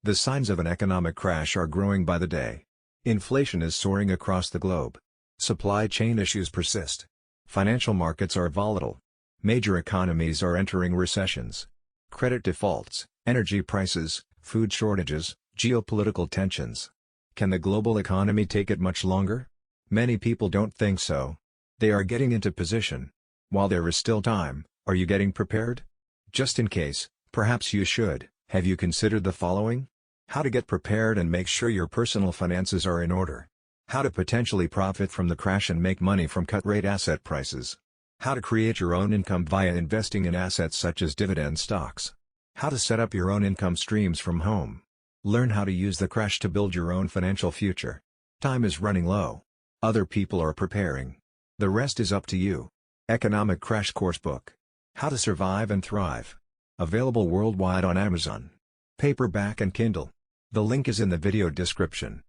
The signs of an economic crash are growing by the day. Inflation is soaring across the globe. Supply chain issues persist. Financial markets are volatile. Major economies are entering recessions. Credit defaults, energy prices, food shortages, geopolitical tensions. Can the global economy take it much longer? Many people don't think so. They are getting into position. While there is still time, are you getting prepared? Just in case, perhaps you should. Have you considered the following? How to get prepared and make sure your personal finances are in order. How to potentially profit from the crash and make money from cut-rate asset prices. How to create your own income via investing in assets such as dividend stocks. How to set up your own income streams from home. Learn how to use the crash to build your own financial future. Time is running low. Other people are preparing. The rest is up to you. Economic Crash Course Book. How to Survive and Thrive. Available worldwide on Amazon. Paperback and Kindle. The link is in the video description.